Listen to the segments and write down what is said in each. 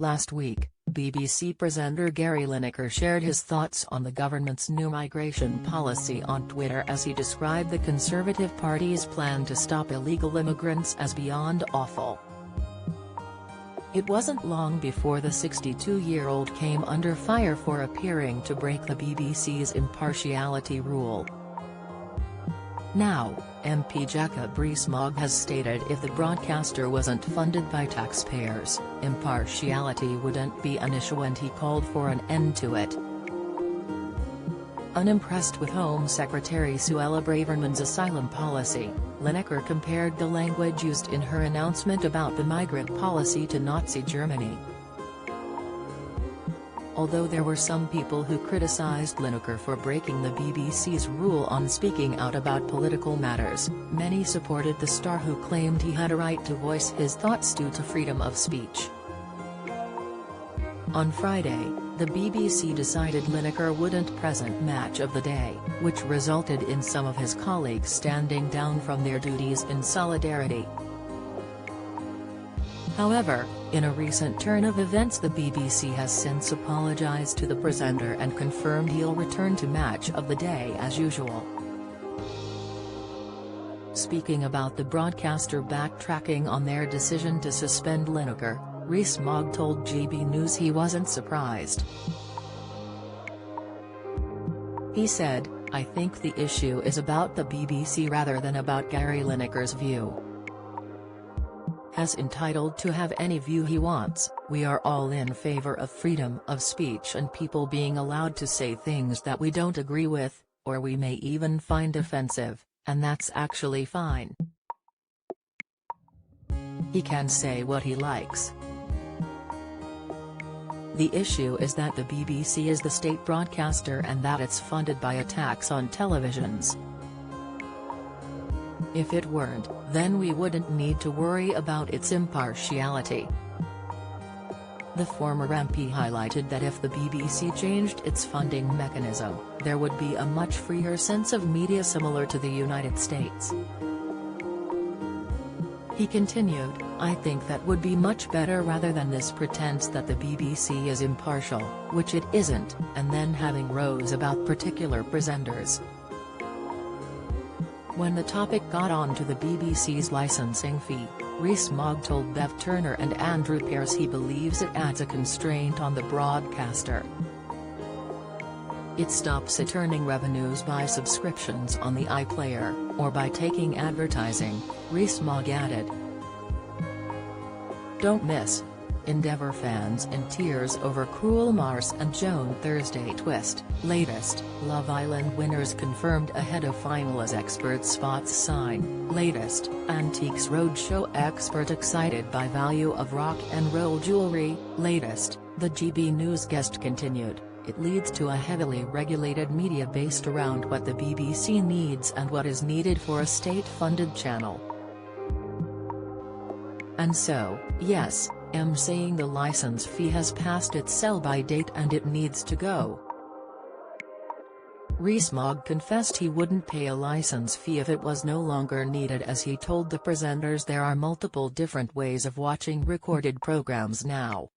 Last week, BBC presenter Gary Lineker shared his thoughts on the government's new migration policy on Twitter as he described the Conservative Party's plan to stop illegal immigrants as beyond awful. It wasn't long before the 62-year-old came under fire for appearing to break the BBC's impartiality rule. Now, MP Jacob Rees-Mogg has stated if the broadcaster wasn't funded by taxpayers, impartiality wouldn't be an issue, and he called for an end to it. Unimpressed with Home Secretary Suella Braverman's asylum policy, Lineker compared the language used in her announcement about the migrant policy to Nazi Germany. Although there were some people who criticized Lineker for breaking the BBC's rule on speaking out about political matters, many supported the star, who claimed he had a right to voice his thoughts due to freedom of speech. On Friday, the BBC decided Lineker wouldn't present Match of the Day, which resulted in some of his colleagues standing down from their duties in solidarity. However, in a recent turn of events, the BBC has since apologized to the presenter and confirmed he'll return to Match of the Day as usual. Speaking about the broadcaster backtracking on their decision to suspend Lineker, Rees-Mogg told GB News he wasn't surprised. He said, "I think the issue is about the BBC rather than about Gary Lineker's view. He's entitled to have any view he wants. We are all in favor of freedom of speech and people being allowed to say things that we don't agree with, or we may even find offensive, and that's actually fine. He can say what he likes. The issue is that the BBC is the state broadcaster and that it's funded by a tax on televisions. If it weren't, then we wouldn't need to worry about its impartiality." The former MP highlighted that if the BBC changed its funding mechanism, there would be a much freer sense of media similar to the United States. He continued, "I think that would be much better rather than this pretense that the BBC is impartial, which it isn't, and then having rows about particular presenters." When the topic got on to the BBC's licensing fee, Rees-Mogg told Bev Turner and Andrew Pearce he believes it adds a constraint on the broadcaster. It stops it earning revenues by subscriptions on the iPlayer, or by taking advertising, Rees-Mogg added. Don't miss. Endeavour fans in tears over cruel Mars and Joan Thursday twist. Latest, Love Island winners confirmed ahead of final as expert spots sign. Latest, Antiques Roadshow expert excited by value of rock and roll jewelry. Latest, the GB News guest continued, it leads to a heavily regulated media based around what the BBC needs and what is needed for a state-funded channel. And so, yes, I'm saying the license fee has passed its sell-by date and it needs to go. Rees-Mogg confessed he wouldn't pay a license fee if it was no longer needed, as he told the presenters there are multiple different ways of watching recorded programs now.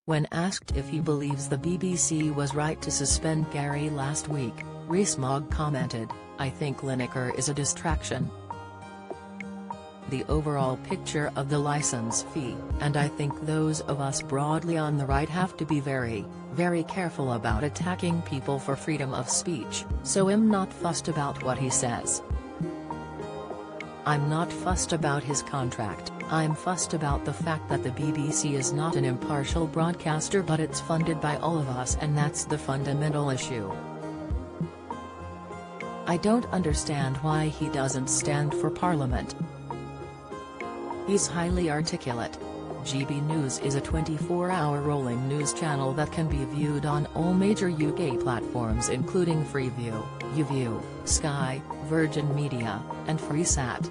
When asked if he believes the BBC was right to suspend Gary last week, Rees-Mogg commented, "I think Lineker is a distraction. The overall picture of the license fee, and I think those of us broadly on the right have to be very, very careful about attacking people for freedom of speech, so I'm not fussed about what he says. I'm not fussed about his contract, I'm fussed about the fact that the BBC is not an impartial broadcaster but it's funded by all of us, and that's the fundamental issue. I don't understand why he doesn't stand for Parliament. He's highly articulate." GB News is a 24-hour rolling news channel that can be viewed on all major UK platforms including Freeview, YouView, Sky, Virgin Media, and Freesat.